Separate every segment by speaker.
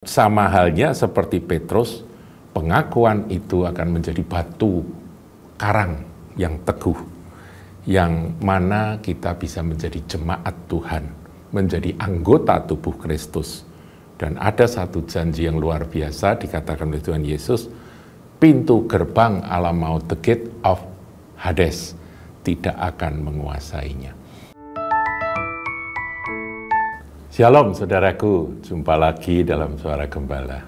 Speaker 1: Sama halnya seperti Petrus, pengakuan itu akan menjadi batu karang yang teguh, yang mana kita bisa menjadi jemaat Tuhan, menjadi anggota tubuh Kristus. Dan ada satu janji yang luar biasa dikatakan oleh Tuhan Yesus, pintu gerbang alam maut, the gate of Hades, tidak akan menguasainya. Shalom saudaraku, jumpa lagi dalam Suara Gembala.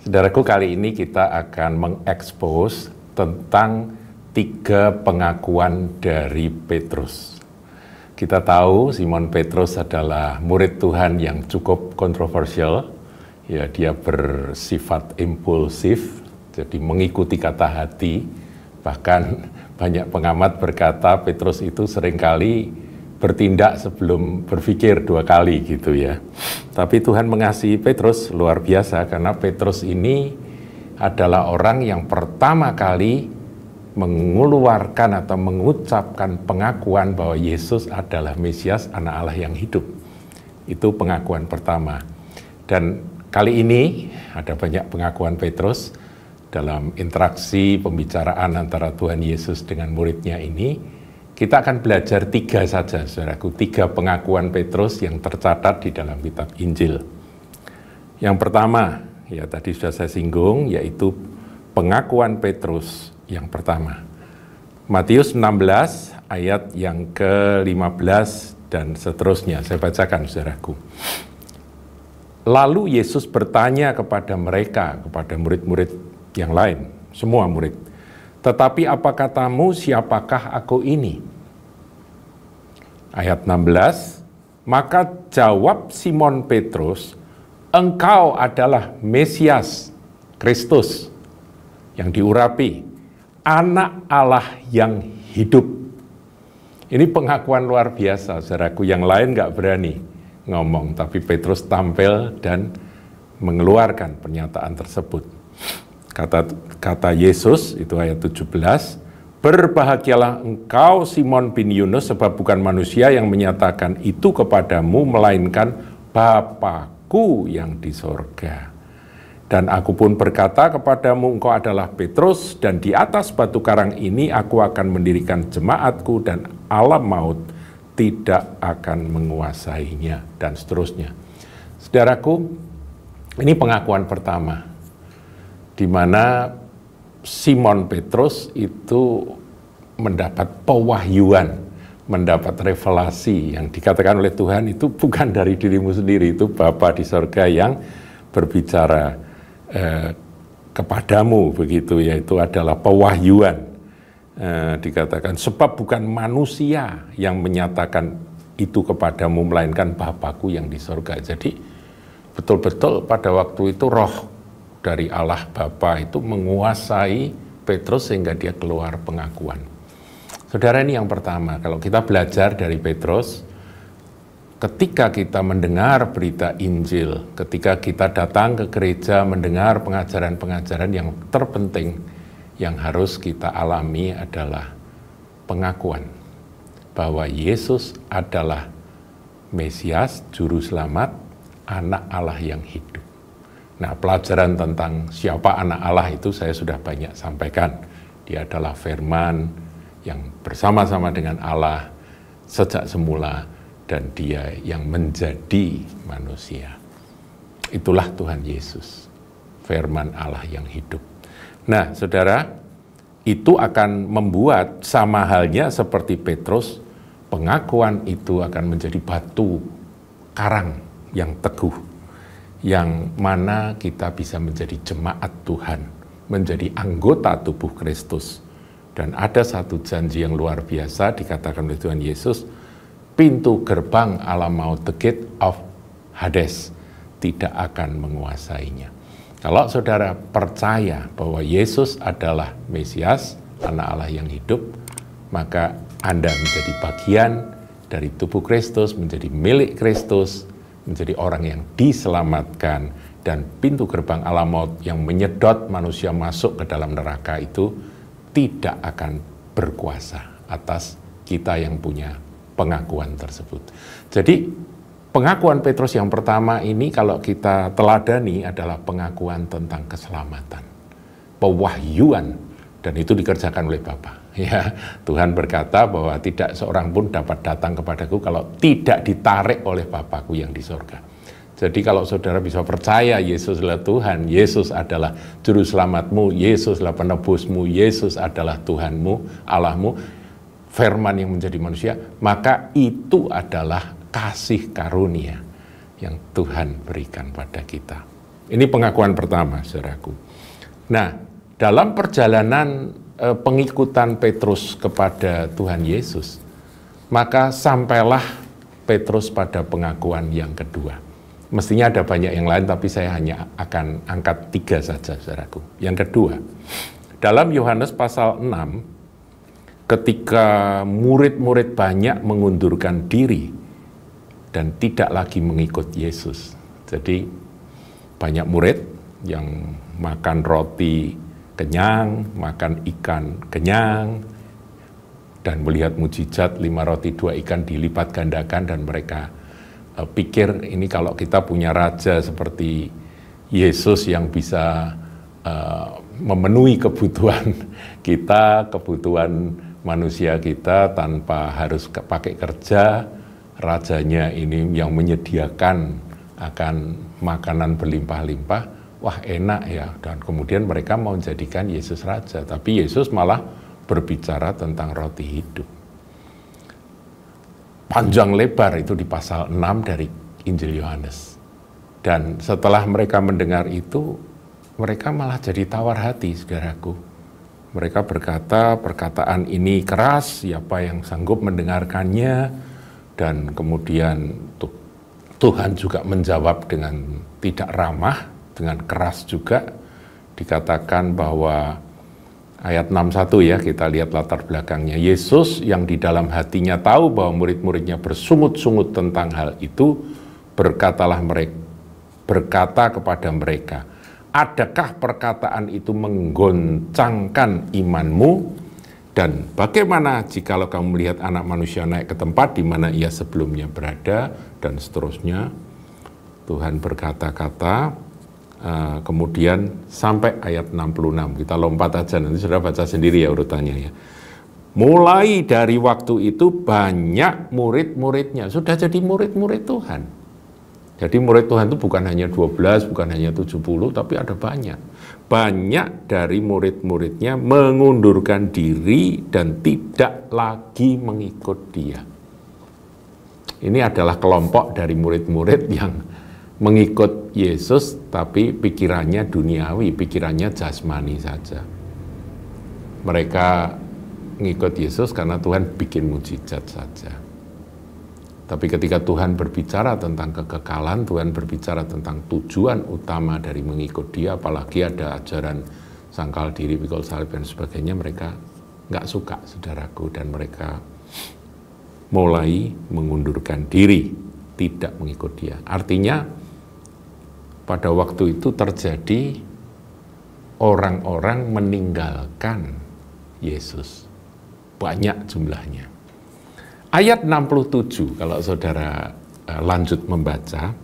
Speaker 1: Saudaraku, kali ini kita akan mengekspos tentang 3 pengakuan dari Petrus. Kita tahu Simon Petrus adalah murid Tuhan yang cukup kontroversial. Ya, dia bersifat impulsif, jadi mengikuti kata hati. Bahkan banyak pengamat berkata Petrus itu seringkali bertindak sebelum berpikir 2 kali gitu ya. Tapi Tuhan mengasihi Petrus luar biasa karena Petrus ini adalah orang yang pertama kali mengeluarkan atau mengucapkan pengakuan bahwa Yesus adalah Mesias, Anak Allah yang hidup. Itu pengakuan pertama. Dan kali ini ada banyak pengakuan Petrus dalam interaksi pembicaraan antara Tuhan Yesus dengan muridnya ini. Kita akan belajar 3 saja, saudaraku, 3 pengakuan Petrus yang tercatat di dalam kitab Injil. Yang pertama, ya tadi sudah saya singgung, yaitu pengakuan Petrus yang pertama. Matius 16 ayat yang ke-15 dan seterusnya, saya bacakan, saudaraku. Lalu Yesus bertanya kepada mereka, kepada murid-murid yang lain, semua murid, tetapi apa katamu, siapakah aku ini? Ayat 16, maka jawab Simon Petrus, engkau adalah Mesias, Kristus, yang diurapi, Anak Allah yang hidup. Ini pengakuan luar biasa, saudaraku, yang lain nggak berani ngomong, tapi Petrus tampil dan mengeluarkan pernyataan tersebut. Kata Yesus, itu ayat 17, berbahagialah engkau Simon bin Yunus, sebab bukan manusia yang menyatakan itu kepadamu, melainkan Bapa-Ku yang di sorga. Dan aku pun berkata kepadamu, engkau adalah Petrus, dan di atas batu karang ini aku akan mendirikan jemaatku, dan alam maut tidak akan menguasainya, dan seterusnya. Saudaraku, ini pengakuan pertama, di mana Simon Petrus itu mendapat pewahyuan, mendapat revelasi yang dikatakan oleh Tuhan itu bukan dari dirimu sendiri, itu Bapa di sorga yang berbicara kepadamu, begitu ya, itu adalah pewahyuan. Dikatakan, sebab bukan manusia yang menyatakan itu kepadamu, melainkan Bapa-Ku yang di sorga. Jadi betul-betul pada waktu itu roh dari Allah Bapa itu menguasai Petrus sehingga dia keluar pengakuan. Saudara, ini yang pertama. Kalau kita belajar dari Petrus, ketika kita mendengar berita Injil, ketika kita datang ke gereja mendengar pengajaran-pengajaran, yang terpenting yang harus kita alami adalah pengakuan bahwa Yesus adalah Mesias, Juru Selamat, Anak Allah yang hidup. Nah, pelajaran tentang siapa anak Allah itu saya sudah banyak sampaikan. Dia adalah firman yang bersama-sama dengan Allah sejak semula, dan dia yang menjadi manusia. Itulah Tuhan Yesus, firman Allah yang hidup. Nah, saudara, itu akan membuat sama halnya seperti Petrus, pengakuan itu akan menjadi batu karang yang teguh, yang mana kita bisa menjadi jemaat Tuhan, menjadi anggota tubuh Kristus. Dan ada satu janji yang luar biasa dikatakan oleh Tuhan Yesus, pintu gerbang alam maut, the gate of Hades, tidak akan menguasainya. Kalau saudara percaya bahwa Yesus adalah Mesias, Anak Allah yang hidup, maka Anda menjadi bagian dari tubuh Kristus, menjadi milik Kristus, menjadi orang yang diselamatkan, dan pintu gerbang alam maut yang menyedot manusia masuk ke dalam neraka itu tidak akan berkuasa atas kita yang punya pengakuan tersebut. Jadi Pengakuan Petrus yang pertama ini kalau kita teladani adalah pengakuan tentang keselamatan, pewahyuan, dan itu dikerjakan oleh Bapa. Ya, Tuhan berkata bahwa tidak seorang pun dapat datang kepadaku kalau tidak ditarik oleh Bapakku yang di sorga. Jadi kalau saudara bisa percaya Yesus adalah Tuhan, Yesus adalah Juru Selamatmu, Yesus adalah penebusmu, Yesus adalah Tuhanmu, Allahmu, firman yang menjadi manusia, maka itu adalah kasih karunia yang Tuhan berikan pada kita. Ini pengakuan pertama, saudaraku. Nah, dalam perjalanan pengikutan Petrus kepada Tuhan Yesus, maka sampailah Petrus pada pengakuan yang kedua. Mestinya ada banyak yang lain, tapi saya hanya akan angkat 3 saja, saudaraku. Yang kedua, dalam Yohanes pasal 6, ketika murid-murid banyak mengundurkan diri dan tidak lagi mengikut Yesus. Jadi banyak murid yang makan roti kenyang, makan ikan kenyang, dan melihat mujizat 5 roti 2 ikan dilipat gandakan, dan mereka pikir ini kalau kita punya raja seperti Yesus yang bisa memenuhi kebutuhan kita, kebutuhan manusia kita tanpa harus pakai kerja, rajanya ini yang menyediakan akan makanan berlimpah-limpah, wah enak ya, dan kemudian mereka mau menjadikan Yesus raja, tapi Yesus malah berbicara tentang roti hidup. Panjang lebar itu di pasal 6 dari Injil Yohanes. Dan setelah mereka mendengar itu, mereka malah jadi tawar hati, saudaraku. Mereka berkata, perkataan ini keras, siapa yang sanggup mendengarkannya? Dan kemudian Tuhan juga menjawab dengan tidak ramah, dengan keras juga. Dikatakan bahwa ayat 61 ya, kita lihat latar belakangnya. Yesus yang di dalam hatinya tahu bahwa murid-muridnya bersungut-sungut tentang hal itu, berkata kepada mereka, adakah perkataan itu menggoncangkan imanmu? Dan bagaimana jikalau kamu melihat anak manusia naik ke tempat di mana ia sebelumnya berada? Dan seterusnya. Tuhan berkata-kata. Kemudian sampai ayat 66, kita lompat aja, nanti sudah baca sendiri ya urutannya ya. Mulai dari waktu itu banyak murid-muridnya, sudah jadi murid-murid Tuhan. Jadi murid Tuhan itu bukan hanya 12, bukan hanya 70, tapi ada banyak. Banyak dari murid-muridnya mengundurkan diri dan tidak lagi mengikut dia. Ini adalah kelompok dari murid-murid yang mengikut Yesus, tapi pikirannya duniawi, pikirannya jasmani saja. Mereka mengikut Yesus karena Tuhan bikin mujizat saja. Tapi ketika Tuhan berbicara tentang kekekalan, Tuhan berbicara tentang tujuan utama dari mengikut Dia, apalagi ada ajaran sangkal diri, pikul salib dan sebagainya, mereka nggak suka, saudaraku, dan mereka mulai mengundurkan diri, tidak mengikut Dia. Artinya pada waktu itu terjadi orang-orang meninggalkan Yesus. Banyak jumlahnya. Ayat 67, kalau saudara lanjut membaca,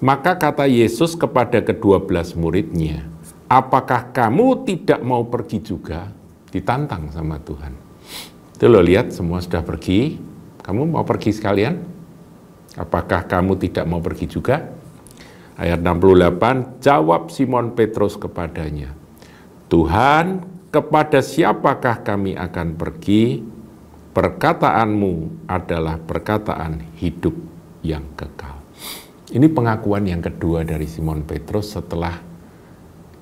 Speaker 1: maka kata Yesus kepada ke-12 muridnya, apakah kamu tidak mau pergi juga? Ditantang sama Tuhan. Itu lo lihat, semua sudah pergi, kamu mau pergi sekalian? Apakah kamu tidak mau pergi juga? Ayat 68, jawab Simon Petrus kepadanya, Tuhan, kepada siapakah kami akan pergi? Perkataanmu adalah perkataan hidup yang kekal. Ini pengakuan yang kedua dari Simon Petrus setelah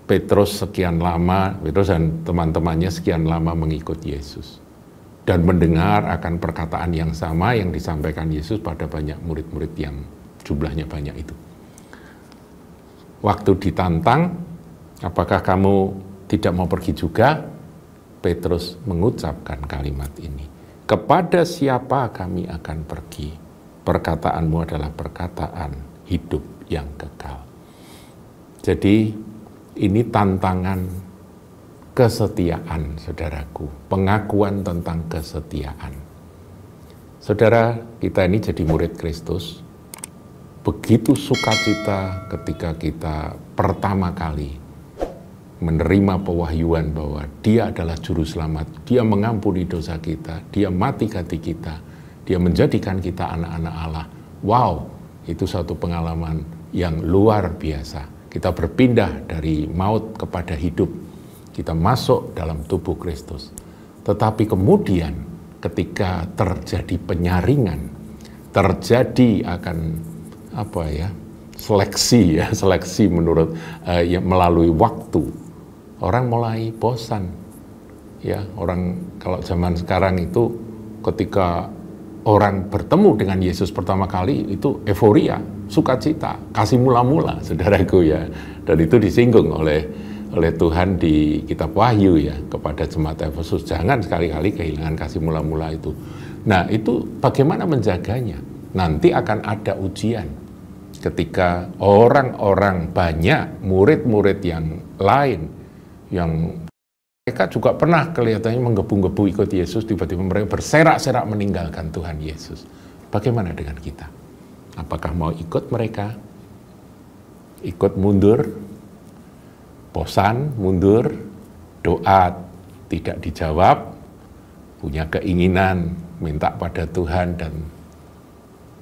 Speaker 1: Petrus sekian lama, Petrus dan teman-temannya sekian lama mengikut Yesus. Dan mendengar akan perkataan yang sama yang disampaikan Yesus pada banyak murid-murid yang jumlahnya banyak itu. Waktu ditantang, apakah kamu tidak mau pergi juga? Petrus mengucapkan kalimat ini. Kepada siapa kami akan pergi? Perkataanmu adalah perkataan hidup yang kekal. Jadi ini tantangan kesetiaan, saudaraku. Pengakuan tentang kesetiaan. Saudara, kita ini jadi murid Kristus. begitu sukacita ketika kita pertama kali menerima pewahyuan bahwa Dia adalah Juru Selamat, Dia mengampuni dosa kita, Dia mati ganti kita, Dia menjadikan kita anak-anak Allah. Wow, itu satu pengalaman yang luar biasa. Kita berpindah dari maut kepada hidup, kita masuk dalam tubuh Kristus. Tetapi kemudian ketika terjadi penyaringan, terjadi akan seleksi menurut melalui waktu, orang mulai bosan. Ya, orang kalau zaman sekarang itu ketika orang bertemu dengan Yesus pertama kali itu euforia, sukacita, kasih mula-mula, saudaraku ya. Dan itu disinggung oleh Tuhan di kitab Wahyu ya kepada jemaat Efesus, jangan sekali-kali kehilangan kasih mula-mula itu. Nah, itu bagaimana menjaganya? Nanti akan ada ujian. Ketika orang-orang banyak, murid-murid yang lain, yang mereka juga pernah kelihatannya menggebu-gebu ikut Yesus, tiba-tiba mereka berserak-serak meninggalkan Tuhan Yesus. Bagaimana dengan kita? Apakah mau ikut mereka? Ikut mundur? Bosan, mundur? Doa tidak dijawab? Punya keinginan minta pada Tuhan dan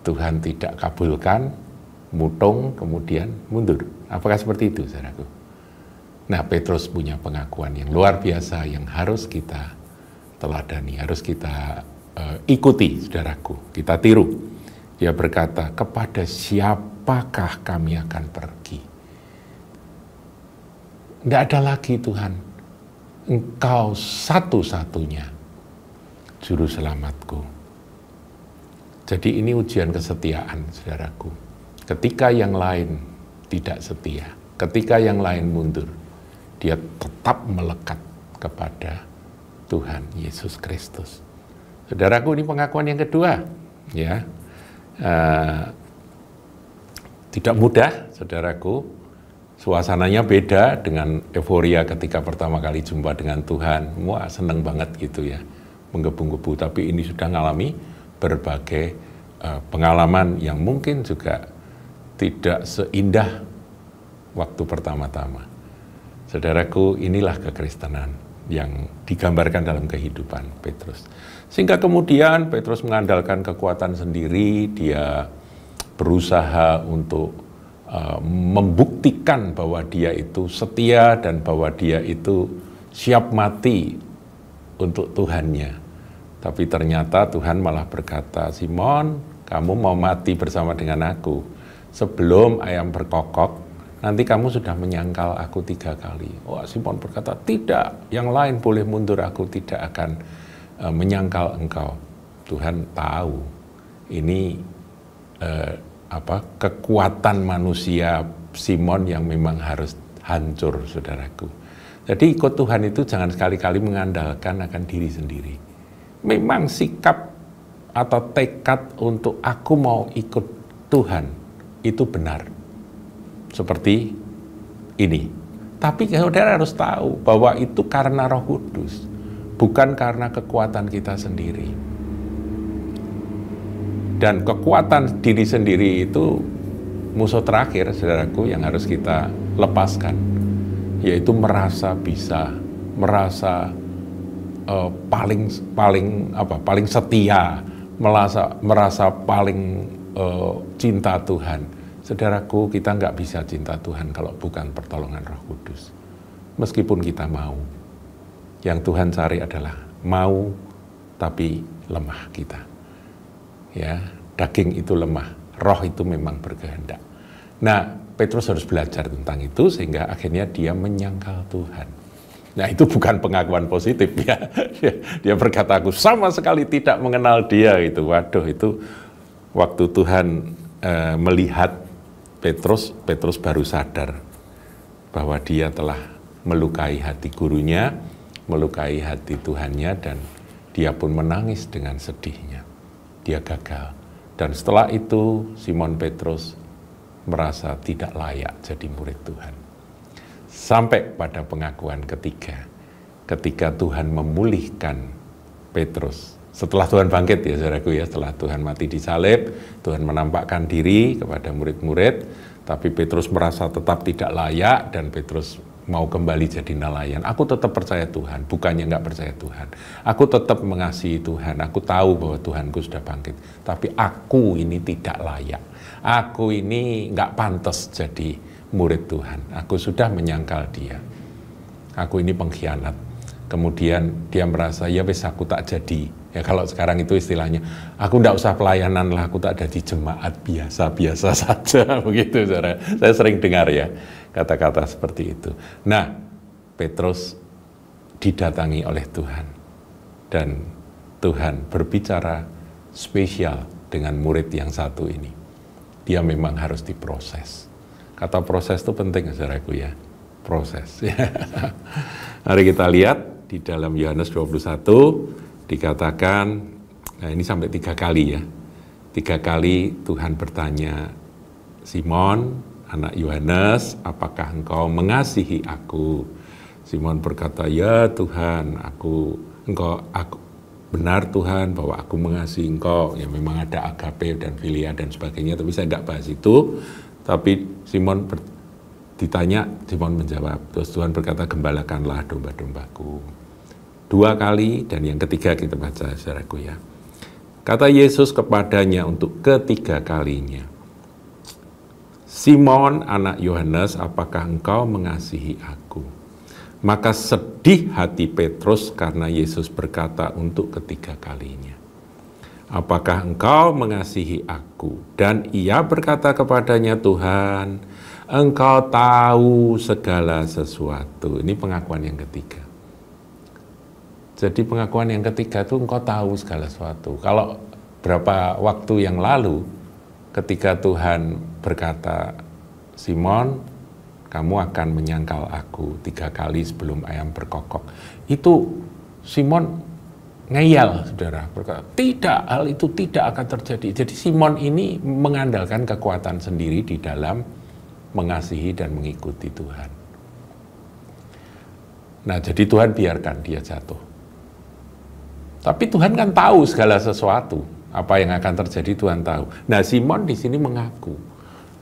Speaker 1: Tuhan tidak kabulkan? Mutung, kemudian mundur. Apakah seperti itu, saudaraku? Nah, Petrus punya pengakuan yang luar biasa yang harus kita teladani, harus kita ikuti, saudaraku. Kita tiru. Dia berkata, kepada siapakah kami akan pergi? Tidak ada lagi, Tuhan. Engkau satu-satunya Juru Selamatku. Jadi ini ujian kesetiaan, saudaraku. Ketika yang lain tidak setia, ketika yang lain mundur, dia tetap melekat kepada Tuhan Yesus Kristus. Saudaraku, ini pengakuan yang kedua, ya. Tidak mudah, saudaraku. Suasananya beda dengan euforia ketika pertama kali jumpa dengan Tuhan. Wah, seneng banget gitu ya, menggebu-gebu. Tapi ini sudah mengalami berbagai pengalaman yang mungkin juga tidak seindah waktu pertama-tama. Saudaraku, inilah kekristenan yang digambarkan dalam kehidupan Petrus. Sehingga kemudian Petrus mengandalkan kekuatan sendiri, dia berusaha untuk membuktikan bahwa dia itu setia dan bahwa dia itu siap mati untuk Tuhannya. Tapi ternyata Tuhan malah berkata, Simon, kamu mau mati bersama dengan aku. Sebelum ayam berkokok, nanti kamu sudah menyangkal aku 3 kali. Wah, Simon berkata, tidak, yang lain boleh mundur, aku tidak akan menyangkal engkau. Tuhan tahu, ini kekuatan manusia Simon yang memang harus hancur, saudaraku. Jadi ikut Tuhan itu jangan sekali-kali mengandalkan akan diri sendiri. Memang sikap atau tekad untuk aku mau ikut Tuhan, itu benar. Seperti ini. Tapi saudara harus tahu bahwa itu karena Roh Kudus, bukan karena kekuatan kita sendiri. Dan kekuatan diri sendiri itu musuh terakhir, saudaraku, yang harus kita lepaskan, yaitu merasa bisa, merasa paling setia, merasa paling cinta Tuhan. Saudaraku, kita nggak bisa cinta Tuhan kalau bukan pertolongan Roh Kudus. Meskipun kita mau, yang Tuhan cari adalah mau tapi lemah kita. Ya, daging itu lemah, roh itu memang berkehendak. Nah, Petrus harus belajar tentang itu sehingga akhirnya dia menyangkal Tuhan. Nah, itu bukan pengakuan positif ya. Dia berkata, aku sama sekali tidak mengenal dia itu. Waduh, itu waktu Tuhan melihat Petrus baru sadar bahwa dia telah melukai hati gurunya, melukai hati Tuhannya, dan dia pun menangis dengan sedihnya. Dia gagal. Dan setelah itu Simon Petrus merasa tidak layak jadi murid Tuhan. Sampai pada pengakuan ketiga, ketika Tuhan memulihkan Petrus Setelah Tuhan bangkit ya saudaraku ya, setelah Tuhan mati di salib, Tuhan menampakkan diri kepada murid-murid, tapi Petrus merasa tetap tidak layak dan Petrus mau kembali jadi nelayan. Aku tetap percaya Tuhan, bukannya nggak percaya Tuhan. Aku tetap mengasihi Tuhan, aku tahu bahwa Tuhanku sudah bangkit, tapi aku ini tidak layak. Aku ini nggak pantas jadi murid Tuhan. Aku sudah menyangkal dia. Aku ini pengkhianat. Kemudian dia merasa, ya wes aku tak jadi. Ya kalau sekarang itu istilahnya, aku nggak usah pelayanan lah, aku tak jadi jemaat biasa-biasa saja. Begitu saudara. Saya sering dengar ya kata-kata seperti itu. Nah, Petrus didatangi oleh Tuhan. Dan Tuhan berbicara spesial dengan murid yang satu ini. Dia memang harus diproses. Kata proses itu penting saudaraku ya. Proses. Mari kita lihat di dalam Yohanes 21 dikatakan, nah ini sampai 3 kali ya. 3 kali Tuhan bertanya, Simon, anak Yohanes, apakah engkau mengasihi aku? Simon berkata, ya Tuhan, aku benar Tuhan bahwa aku mengasihi engkau. Ya memang ada agape dan filia dan sebagainya, tapi saya nggak bahas itu. Tapi Simon ditanya, Simon menjawab. Terus Tuhan berkata, gembalakanlah domba-dombaku. 2 kali, dan yang ketiga kita baca saudaraku ya. Kata Yesus kepadanya untuk ketiga kalinya, Simon anak Yohanes, apakah engkau mengasihi aku? Maka sedih hati Petrus karena Yesus berkata untuk ketiga kalinya, apakah engkau mengasihi aku? Dan ia berkata kepadanya, Tuhan, engkau tahu segala sesuatu. Ini pengakuan yang ketiga. Jadi pengakuan yang ketiga itu engkau tahu segala sesuatu. Kalau berapa waktu yang lalu ketika Tuhan berkata, Simon, kamu akan menyangkal aku 3 kali sebelum ayam berkokok. Itu Simon ngeyel, saudara. Berkata, tidak, hal itu tidak akan terjadi. Jadi Simon ini mengandalkan kekuatan sendiri di dalam mengasihi dan mengikuti Tuhan. Nah, jadi Tuhan biarkan dia jatuh. Tapi Tuhan kan tahu segala sesuatu. Apa yang akan terjadi Tuhan tahu. Nah, Simon di sini mengaku,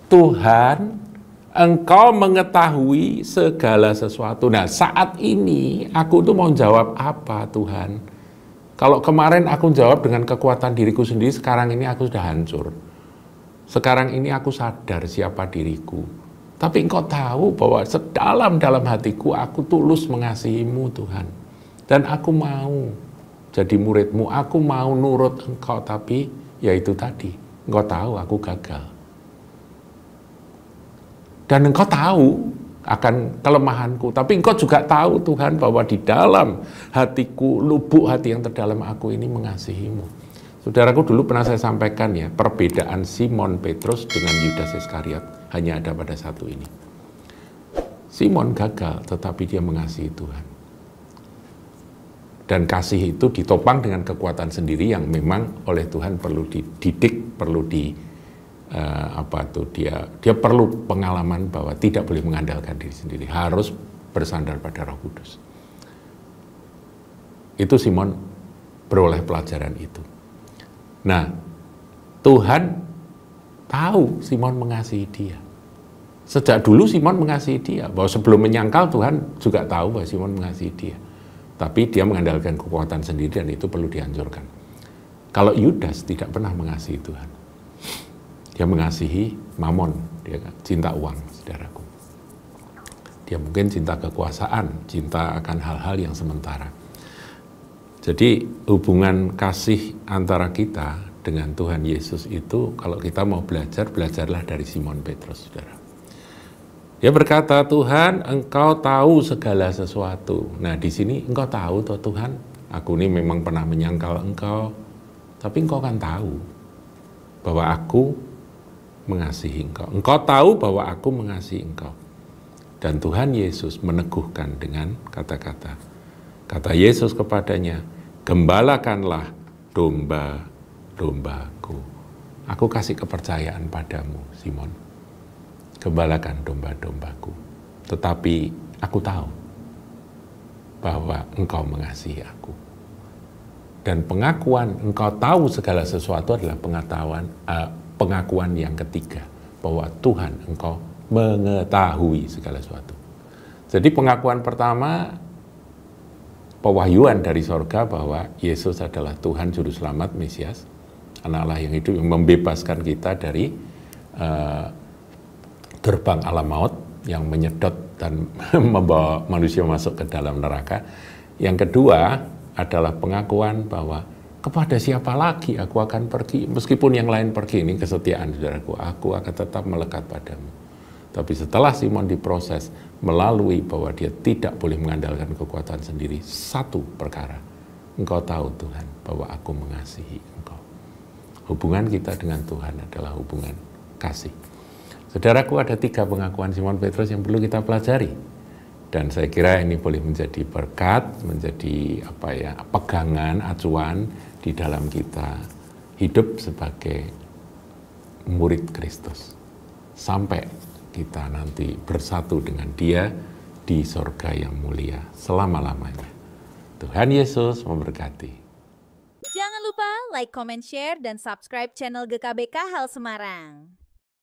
Speaker 1: Tuhan, engkau mengetahui segala sesuatu. Nah, saat ini aku tuh mau jawab apa, Tuhan? Kalau kemarin aku jawab dengan kekuatan diriku sendiri, sekarang ini aku sudah hancur. Sekarang ini aku sadar siapa diriku. Tapi engkau tahu bahwa sedalam-dalam hatiku aku tulus mengasihimu, Tuhan. Dan aku mau jadi muridmu, aku mau nurut engkau, tapi ya itu tadi, engkau tahu aku gagal. Dan engkau tahu akan kelemahanku, tapi engkau juga tahu Tuhan bahwa di dalam hatiku, lubuk hati yang terdalam aku ini mengasihimu. Saudaraku, dulu pernah saya sampaikan ya, perbedaan Simon Petrus dengan Yudas Iskariot hanya ada pada satu ini. Simon gagal, tetapi dia mengasihi Tuhan. Dan kasih itu ditopang dengan kekuatan sendiri yang memang oleh Tuhan perlu dididik, perlu dia perlu pengalaman bahwa tidak boleh mengandalkan diri sendiri, harus bersandar pada Roh Kudus. Itu Simon beroleh pelajaran itu. Nah, Tuhan tahu Simon mengasihi dia. Sejak dulu Simon mengasihi dia, bahwa sebelum menyangkal Tuhan juga tahu bahwa Simon mengasihi dia. Tapi dia mengandalkan kekuatan sendiri dan itu perlu dihancurkan. Kalau Yudas tidak pernah mengasihi Tuhan. Dia mengasihi mamon, dia cinta uang, saudaraku. Dia mungkin cinta kekuasaan, cinta akan hal-hal yang sementara. Jadi hubungan kasih antara kita dengan Tuhan Yesus itu, kalau kita mau belajar, belajarlah dari Simon Petrus, saudara. Dia berkata, Tuhan, engkau tahu segala sesuatu. Nah, di sini engkau tahu, toh Tuhan, aku ini memang pernah menyangkal engkau, tapi engkau kan tahu bahwa aku mengasihi engkau. Engkau tahu bahwa aku mengasihi engkau. Dan Tuhan Yesus meneguhkan dengan kata-kata. Kata Yesus kepadanya, gembalakanlah domba-dombaku. Aku kasih kepercayaan padamu, Simon. Gembalakan domba-dombaku. Tetapi aku tahu bahwa engkau mengasihi aku. Dan pengakuan engkau tahu segala sesuatu adalah pengakuan yang ketiga, bahwa Tuhan engkau mengetahui segala sesuatu. Jadi pengakuan pertama, pewahyuan dari sorga bahwa Yesus adalah Tuhan Juru Selamat, Mesias, Anak Allah yang hidup, yang membebaskan kita dari gerbang alam maut yang menyedot dan membawa manusia masuk ke dalam neraka. Yang kedua adalah pengakuan bahwa kepada siapa lagi aku akan pergi, meskipun yang lain pergi. Ini kesetiaan, saudaraku, aku akan tetap melekat padamu. Tapi setelah Simon diproses melalui bahwa dia tidak boleh mengandalkan kekuatan sendiri, satu perkara, engkau tahu Tuhan bahwa aku mengasihi engkau. Hubungan kita dengan Tuhan adalah hubungan kasih. Saudaraku, ada 3 pengakuan Simon Petrus yang perlu kita pelajari. Dan saya kira ini boleh menjadi berkat, menjadi pegangan, acuan di dalam kita hidup sebagai murid Kristus. Sampai kita nanti bersatu dengan Dia di sorga yang mulia selama-lamanya. Tuhan Yesus memberkati.
Speaker 2: Jangan lupa like, comment, share, dan subscribe channel GKBK Hal Semarang.